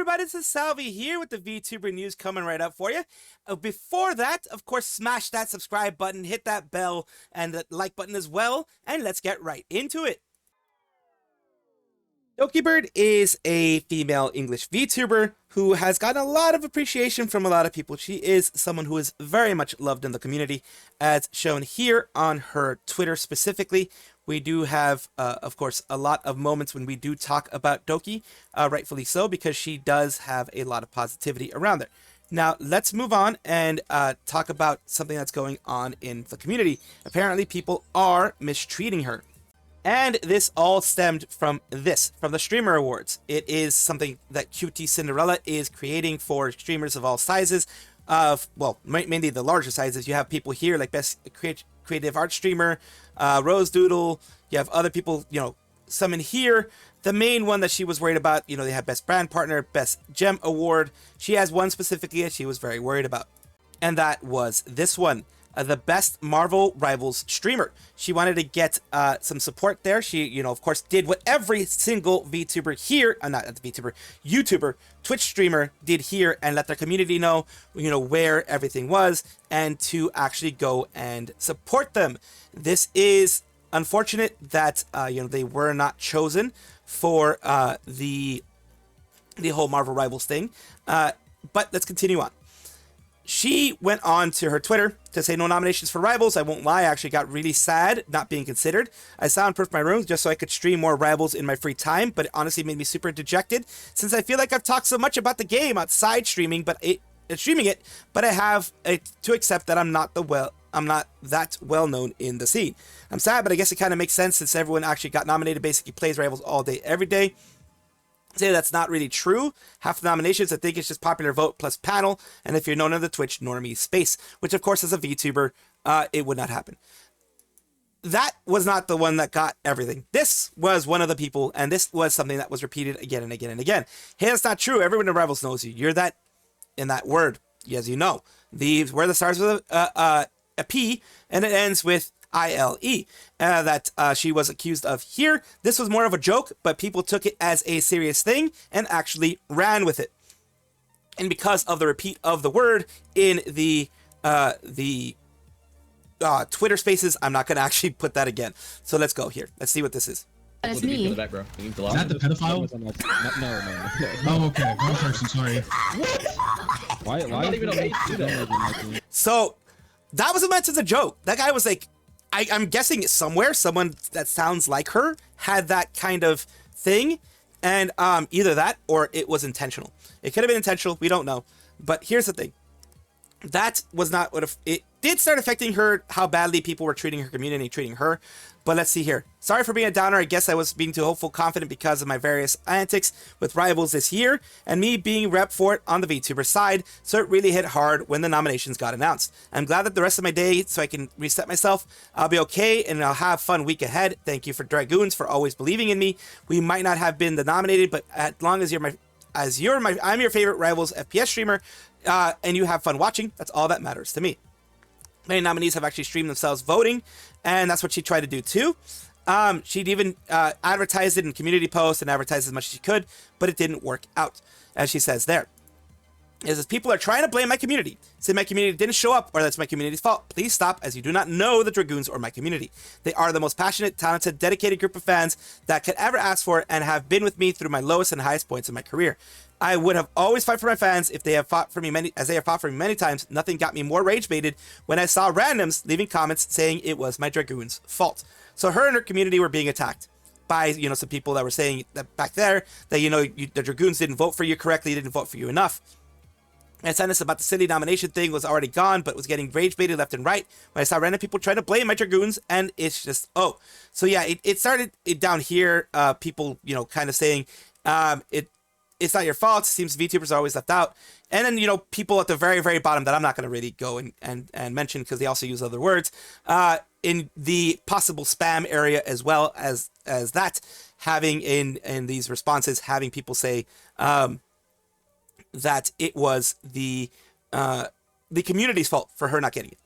everybody, this is Salvi here with the VTuber news coming right up for you. Before that, of course, smash that subscribe button, hit that bell, and the like button as well, and let's get right into it. Dokibird is a female English VTuber who has gotten a lot of appreciation from a lot of people. She is someone who is very much loved in the community, as shown here on her Twitter specifically. We do have, of course, a lot of moments when we do talk about Doki, rightfully so, because she does have a lot of positivity around her. Now, let's move on and talk about something that's going on in the community. Apparently, people are mistreating her. And this all stemmed from the Streamer Awards. It is something that QT Cinderella is creating for streamers of all sizes. Well, mainly the larger sizes. You have people here like Best Creative Art Streamer, Rose Doodle. You have other people, some in here. The main one that she was worried about, they have Best Brand Partner, Best Gem Award. She has one specifically that she was very worried about. And that was this one. The Best Marvel Rivals Streamer. She wanted to get some support there. She, of course, did what every single VTuber here, not the VTuber, YouTuber, Twitch streamer did here, and let their community know, where everything was, and to actually go and support them. This is unfortunate that, they were not chosen for the whole Marvel Rivals thing. But let's continue on. She went on to her Twitter to say no nominations for Rivals. I won't lie, I actually got really sad not being considered. I soundproofed my room just so I could stream more Rivals in my free time, but it honestly made me super dejected since I feel like I've talked so much about the game outside streaming, but I have to accept that I'm not that well known in the scene. I'm sad, but I guess it kind of makes sense since everyone actually got nominated, basically plays Rivals all day, every day. Say that's not really true. Half the nominations, I think it's just popular vote plus panel, and if you're known in the Twitch normie space, which of course as a VTuber, it would not happen. That was not the one that got everything. This was one of the people, and this was something that was repeated again and again and again. Hey, that's not true. Everyone in Rivals knows you. You're that in that word, as you know. These where the starts with a P, and it ends with ILE, that she was accused of here. This was more of a joke, but people took it as a serious thing and actually ran with it. And because of the repeat of the word in the Twitter spaces, I'm not going to actually put that again. So let's go here. Let's see what this is. It's me. Is that the pedophile? No. Oh, okay. Wrong person, sorry. Why not even okay to do that? So that was meant as a joke. That guy was like, I'm guessing somewhere someone that sounds like her had that kind of thing, and either that or it was intentional. It could have been intentional. We don't know. But here's the thing. That was not what it did start affecting her, how badly people were treating her community, treating her. But let's see here. Sorry for being a downer. I guess I was being too hopeful, confident because of my various antics with Rivals this year and me being rep for it on the VTuber side. So it really hit hard when the nominations got announced. I'm glad that the rest of my day, so I can reset myself, I'll be okay and I'll have fun week ahead. Thank you for Dragoons for always believing in me. We might not have been the nominated, but as long as I'm your favorite Rivals FPS streamer, and you have fun watching, that's all that matters to me. Many nominees have actually streamed themselves voting, and that's what she tried to do too. She'd even advertised it in community posts and advertised as much as she could, but it didn't work out, as she says there. As people are trying to blame my community, say my community didn't show up or that's my community's fault. Please stop, as you do not know the Dragoons or my community. They are the most passionate, talented, dedicated group of fans that could ever ask for and have been with me through my lowest and highest points in my career. I would have always fought for my fans if they have fought for me as they have fought for me many times. Nothing got me more rage baited when I saw randoms leaving comments saying it was my Dragoons' fault. So her and her community were being attacked by, some people that were saying that back there that, the Dragoons didn't vote for you correctly, didn't vote for you enough. And sentence about the silly nomination thing was already gone, but was getting rage baited left and right when I saw random people trying to blame my Dragoons, and it's just, oh. So yeah, it started down here, people, kind of saying, it's not your fault. It seems VTubers are always left out. And then, people at the very, very bottom that I'm not going to really go and mention because they also use other words, in the possible spam area as well as that, having in these responses, having people say, that it was the community's fault for her not getting it.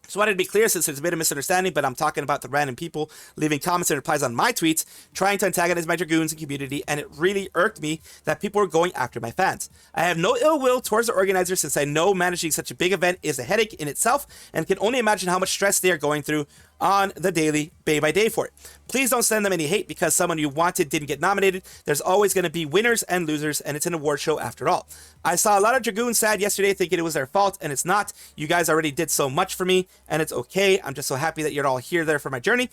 Just wanted to be clear since there's a bit of misunderstanding, but I'm talking about the random people leaving comments and replies on my tweets, trying to antagonize my dragoons and community, and it really irked me that people were going after my fans. I have no ill will towards the organizers since I know managing such a big event is a headache in itself and can only imagine how much stress they are going through on the daily, day by day for it. Please don't send them any hate because someone you wanted didn't get nominated. There's always going to be winners and losers, and it's an award show after all. I saw a lot of dragoons sad yesterday thinking it was their fault, and it's not. You guys already did so much for me, and it's okay. I'm just so happy that you're all here there for my journey.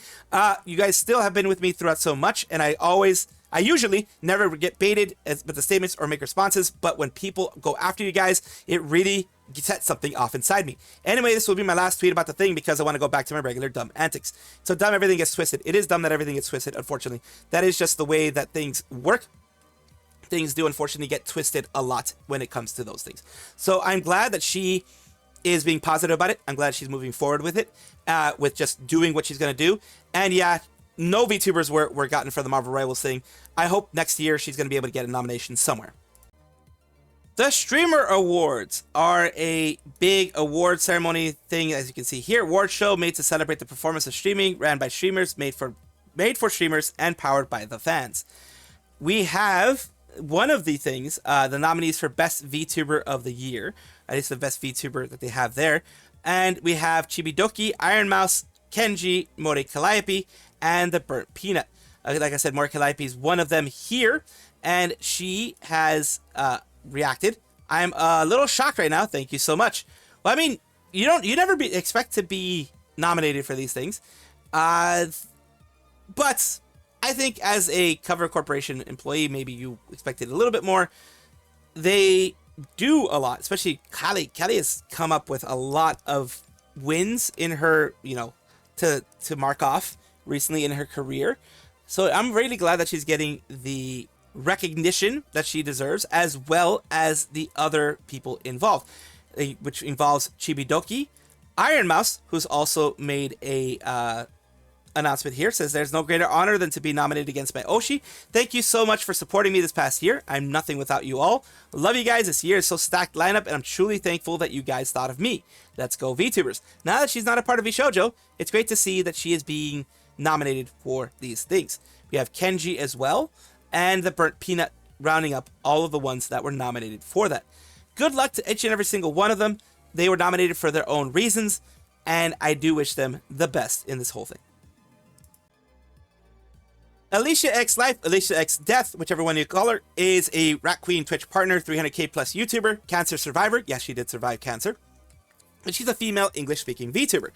You guys still have been with me throughout so much, and I usually never get baited with the statements or make responses, but when people go after you guys, it really sets something off inside me. Anyway, this will be my last tweet about the thing because I want to go back to my regular dumb antics. So dumb, everything gets twisted. It is dumb that everything gets twisted, unfortunately. That is just the way that things work. Things do unfortunately get twisted a lot when it comes to those things. So I'm glad that she is being positive about it. I'm glad she's moving forward with it, with just doing what she's going to do. And yeah, no VTubers were gotten for the Marvel Rivals thing. I hope next year she's going to be able to get a nomination somewhere. The Streamer Awards are a big award ceremony thing, as you can see here. Award show made to celebrate the performance of streaming, ran by streamers, made for streamers, and powered by the fans. We have one of the things, the nominees for Best VTuber of the Year. At least the best VTuber that they have there. And we have Chibidoki, Iron Mouse, Kenji, More Calliope, and the Burnt Peanut. Like I said, More Calliope is one of them here, and she has reacted. I'm a little shocked right now. Thank you so much. Well, I mean, you never expect to be nominated for these things, but I think as a Cover Corporation employee, maybe you expected a little bit more. They do a lot, especially Calli. Calli has come up with a lot of wins in her, to mark off recently in her career. So I'm really glad that she's getting the recognition that she deserves, as well as the other people involved, which involves Chibidoki, Iron Mouse, who's also made a announcement here, says there's no greater honor than to be nominated against my Oshi. Thank you so much for supporting me this past year. I'm nothing without you all. Love you guys. This year is so stacked lineup, and I'm truly thankful that you guys thought of me. Let's go VTubers. Now that she's not a part of VShojo, it's great to see that she is being nominated for these things. We have Kenji as well, and the Burnt Peanut rounding up all of the ones that were nominated for that. Good luck to each and every single one of them. They were nominated for their own reasons, and I do wish them the best in this whole thing. AliciaxLife, AliciaxDeath, whichever one you call her, is a Rat Queen Twitch partner, 300k plus YouTuber, cancer survivor. Yes, she did survive cancer. And she's a female English-speaking VTuber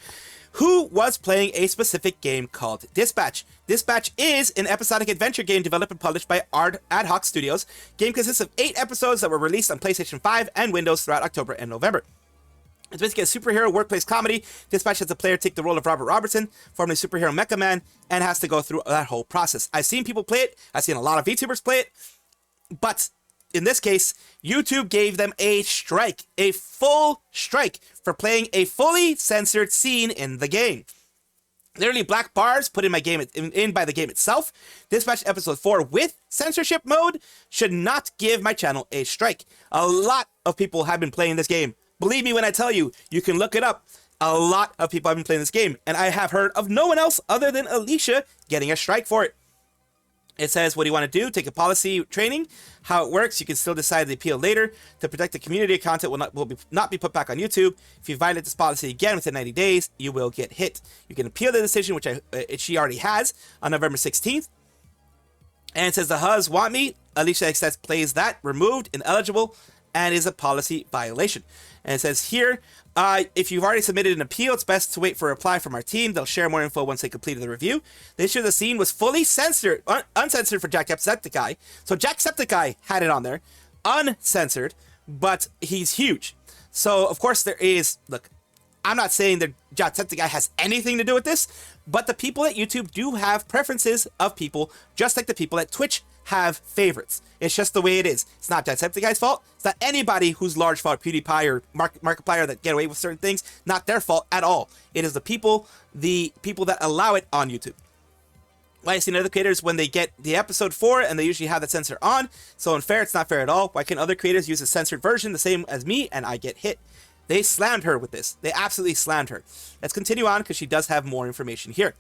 who was playing a specific game called Dispatch. Dispatch is an episodic adventure game developed and published by Ad Hoc Studios. Game consists of 8 episodes that were released on PlayStation 5 and Windows throughout October and November. It's basically a superhero workplace comedy. Dispatch has the player take the role of Robert Robertson, formerly superhero Mecha Man, and has to go through that whole process. I've seen people play it. I've seen a lot of VTubers play it. But in this case, YouTube gave them a strike, a full strike, for playing a fully censored scene in the game. Literally black bars put in my game in by the game itself. Dispatch episode 4 with censorship mode should not give my channel a strike. A lot of people have been playing this game. Believe me when I tell you, you can look it up. A lot of people have been playing this game, and I have heard of no one else other than Alicia getting a strike for it. It says, what do you want to do? Take a policy training. How it works, you can still decide the appeal later. To protect the community, content will not be put back on YouTube. If you violate this policy again within 90 days, you will get hit. You can appeal the decision, which she already has, on November 16th. And it says, the Huz want me. AliciaxDeath plays that. Removed, ineligible, and is a policy violation. And it says here, if you've already submitted an appeal, it's best to wait for a reply from our team. They'll share more info once they completed the review. The issue of the scene was fully censored, uncensored for Jacksepticeye. So Jacksepticeye had it on there, uncensored, but he's huge. So, of course, there is, look, I'm not saying that Jacksepticeye has anything to do with this, but the people at YouTube do have preferences of people, just like the people at Twitch have favorites. It's just the way it is. It's not Jacksepticeye's fault. It's not anybody who's large fault, PewDiePie or Markiplier that get away with certain things. Not their fault at all. It is the people that allow it on YouTube. Why I seen other creators when they get the episode 4 and they usually have the censor on. So unfair, it's not fair at all. Why can other creators use a censored version the same as me and I get hit? They slammed her with this. They absolutely slammed her. Let's continue on because she does have more information here.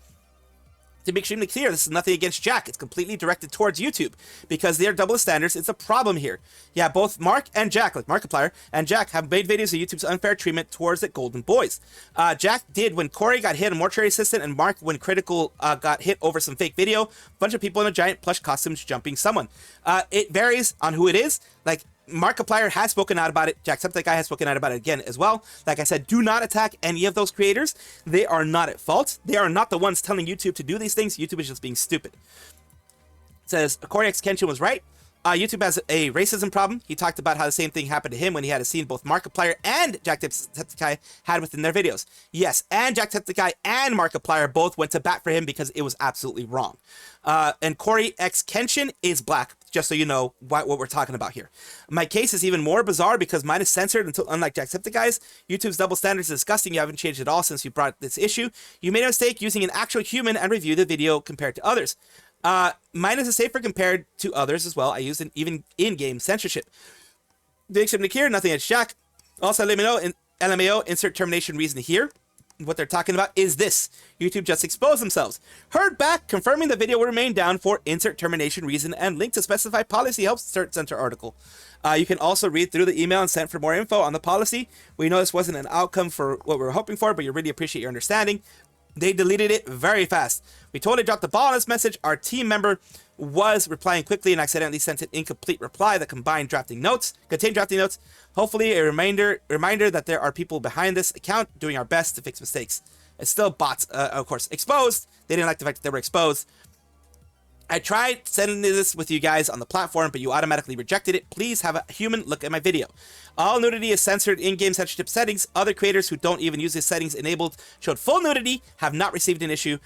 To be extremely clear, this is nothing against Jack. It's completely directed towards YouTube because they're double standards. It's a problem here. Yeah, both Mark and Jack, like Markiplier and Jack, have made videos of YouTube's unfair treatment towards the Golden Boys. Jack did when Corey got hit, a mortuary assistant, and Mark when Critical got hit over some fake video. A bunch of people in a giant plush costumes jumping someone. It varies on who it is. Like, Markiplier has spoken out about it. Jacksepticeye has spoken out about it again as well. Like I said, do not attack any of those creators. They are not at fault. They are not the ones telling YouTube to do these things. YouTube is just being stupid. It says, Corey X Kenshin was right. YouTube has a racism problem. He talked about how the same thing happened to him when he had a scene both Markiplier and Jacksepticeye had within their videos. Yes, and Jacksepticeye and Markiplier both went to bat for him because it was absolutely wrong. And Corey X Kenshin is black, just so you know what we're talking about here. My case is even more bizarre because mine is censored until, unlike Jacksepticeye's, YouTube's double standards is disgusting. You haven't changed at all since you brought this issue. You made a mistake using an actual human and reviewed the video compared to others. Mine is safer compared to others as well. I used an even in-game censorship. Big Ship here, nothing at Jack. Also, let me know, in LMAO, insert termination reason here. What they're talking about is this. YouTube just exposed themselves. Heard back, confirming the video will remain down for insert termination reason and link to specified policy helps censor article. You can also read through the email and send for more info on the policy. We know this wasn't an outcome for what we were hoping for, but you really appreciate your understanding. They deleted it very fast. We totally dropped the ball on this message. Our team member was replying quickly and accidentally sent an incomplete reply that contained drafting notes. Hopefully a reminder that there are people behind this account doing our best to fix mistakes. It's still bots, of course, exposed. They didn't like the fact that they were exposed. I tried sending this with you guys on the platform, but you automatically rejected it. Please have a human look at my video. All nudity is censored in-game censorship settings. Other creators who don't even use these settings enabled showed full nudity, have not received an issue.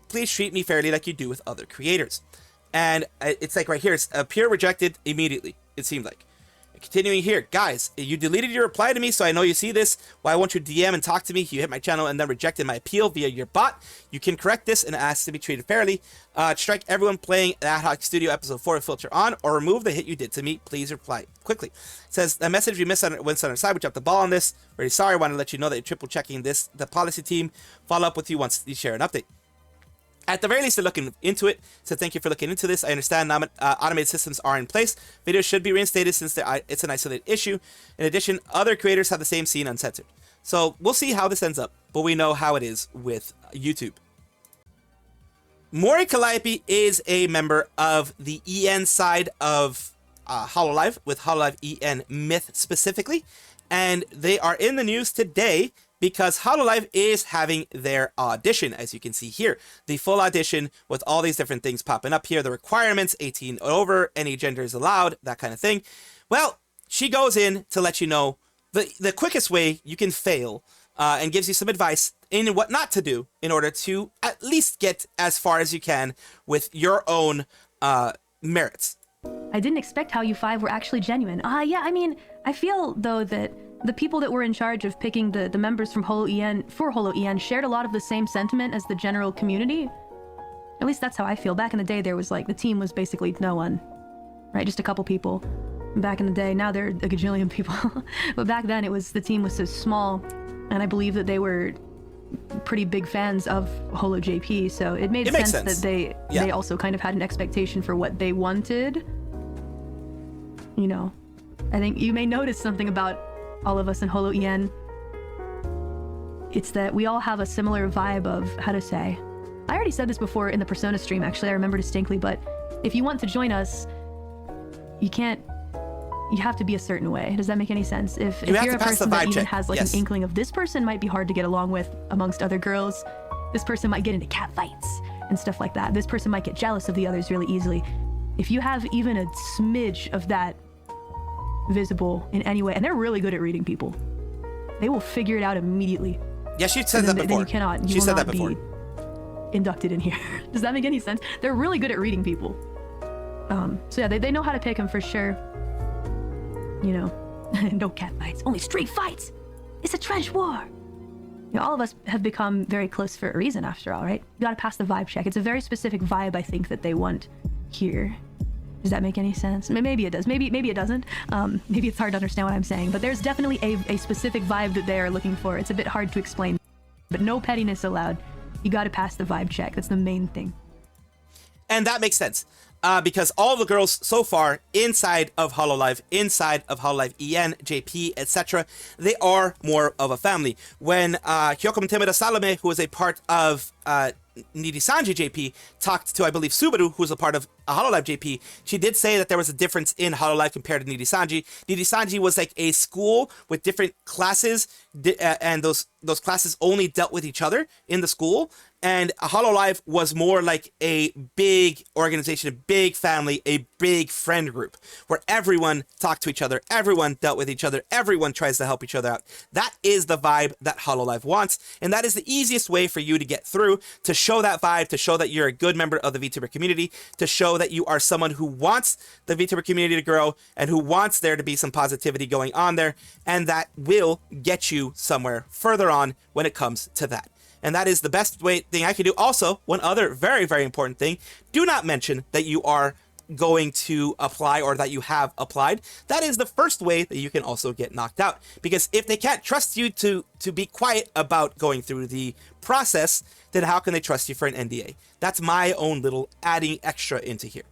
Please treat me fairly like you do with other creators. And it's like right here, it's appear rejected immediately, it seemed like. Continuing here, guys, you deleted your reply to me, so I know you see this. Why won't you DM and talk to me? You hit my channel and then rejected my appeal via your bot. You can correct this and ask to be treated fairly. Strike everyone playing Ad Hoc Studio Episode 4 filter on, or remove the hit you did to me. Please reply quickly. It says, a message we missed on went on our side. We dropped the ball on this. Very sorry. Want to let you know that you're triple checking this. The policy team follow up with you once you share an update. At the very least, they're looking into it, so thank you for looking into this. I understand automated systems are in place. Videos should be reinstated since it's an isolated issue. In addition, other creators have the same scene uncensored. So we'll see how this ends up, but we know how it is with YouTube. Mori Calliope is a member of the EN side of Hololive, with Hololive EN Myth specifically, and they are in the news today because Hololive is having their audition, as you can see here. The full audition with all these different things popping up here. The requirements, 18 over, any gender is allowed, that kind of thing. Well, she goes in to let you know the quickest way you can fail and gives you some advice in what not to do in order to at least get as far as you can with your own merits. I didn't expect how you five were actually genuine. Yeah, I mean, I feel, though, that the people that were in charge of picking the members from Holo EN shared a lot of the same sentiment as the general community. At least that's how I feel. Back in the day, there was like, the team was basically no one, right? Just a couple people. Back in the day, now there are a gajillion people. But back then, the team was so small, and I believe that they were pretty big fans of Holo JP, so it made sense that they also kind of had an expectation for what they wanted. You know, I think you may notice something about all of us in Holo EN. It's that we all have a similar vibe of, how to say, I already said this before in the Persona stream, actually, I remember distinctly, but if you want to join us, you have to be a certain way. Does that make any sense? If you're a person that even has like an inkling of this person might be hard to get along with amongst other girls, this person might get into cat fights and stuff like that. This person might get jealous of the others really easily. If you have even a smidge of that visible in any way, and they're really good at reading people, they will figure it out immediately. Yeah, she said that before. Then you cannot. She said that before. Be inducted in here. Does that make any sense? They're really good at reading people. So yeah, they know how to pick them for sure. You know, no cat fights, only street fights. It's a trench war. You know, all of us have become very close for a reason, after all, right? You gotta pass the vibe check. It's a very specific vibe, I think, that they want here. Does that make any sense? Maybe it does. Maybe it doesn't. Maybe it's hard to understand what I'm saying, but there's definitely a specific vibe that they are looking for. It's a bit hard to explain, but no pettiness allowed. You got to pass the vibe check. That's the main thing. And that makes sense. Because all the girls so far inside of Hololive, EN, JP, etc., they are more of a family. When Hyokom Temeda Salome, who is a part of Nirisanji JP, talked to, I believe, Subaru, who's a part of Hololive JP, she did say that there was a difference in Hololive compared to Nirisanji. Nirisanji was like a school with different classes, and those classes only dealt with each other in the school. And Hololive was more like a big organization, a big family, a big friend group, where everyone talked to each other, everyone dealt with each other, everyone tries to help each other out. That is the vibe that Hololive wants, and that is the easiest way for you to get through, to show that vibe, to show that you're a good member of the VTuber community, to show that you are someone who wants the VTuber community to grow, and who wants there to be some positivity going on there, and that will get you somewhere further on when it comes to that. And that is the best thing I can do. Also, one other very, very important thing, do not mention that you are going to apply or that you have applied. That is the first way that you can also get knocked out. Because if they can't trust you to be quiet about going through the process, then how can they trust you for an NDA? That's my own little adding extra into here.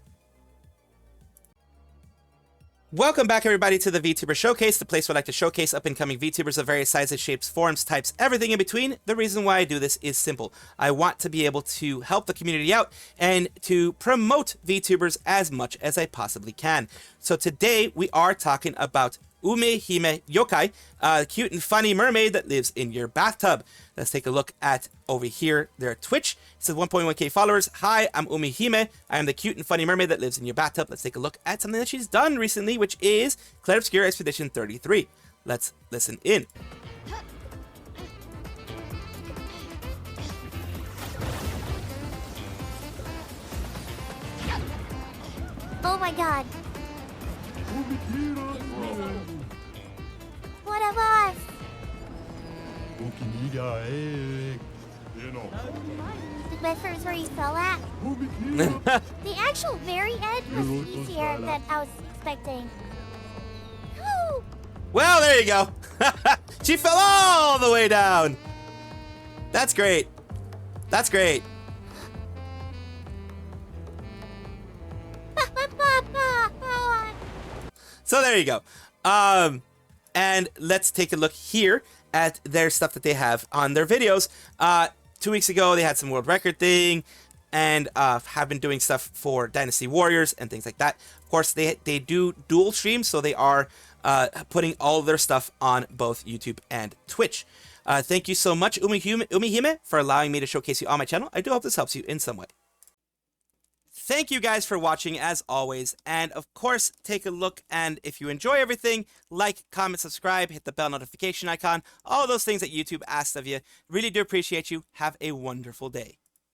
Welcome back, everybody, to the VTuber Showcase, the place where I like to showcase up-and-coming VTubers of various sizes, shapes, forms, types, everything in between. The reason why I do this is simple. I want to be able to help the community out and to promote VTubers as much as I possibly can. So today, we are talking about UmiHimeyokai, a cute and funny mermaid that lives in your bathtub. Let's take a look at over here their Twitch. It says 1.1k followers. Hi, I'm UmiHime. I am the cute and funny mermaid that lives in your bathtub. Let's take a look at something that she's done recently, which is Claire Obscure Expedition 33. Let's listen in. Oh my god. What of us? The best part is where you fell at? The actual very end was easier than I was expecting. Woo! Well, there you go. She fell all the way down. That's great. That's great. So there you go. And let's take a look here at their stuff that they have on their videos. 2 weeks ago, they had some world record thing, and have been doing stuff for Dynasty Warriors and things like that. Of course, they do dual streams, so they are putting all of their stuff on both YouTube and Twitch. Thank you so much, UmiHime, for allowing me to showcase you on my channel. I do hope this helps you in some way. Thank you guys for watching, as always, and of course, take a look, and if you enjoy everything, like, comment, subscribe, hit the bell notification icon, all those things that YouTube asks of you. Really do appreciate you. Have a wonderful day.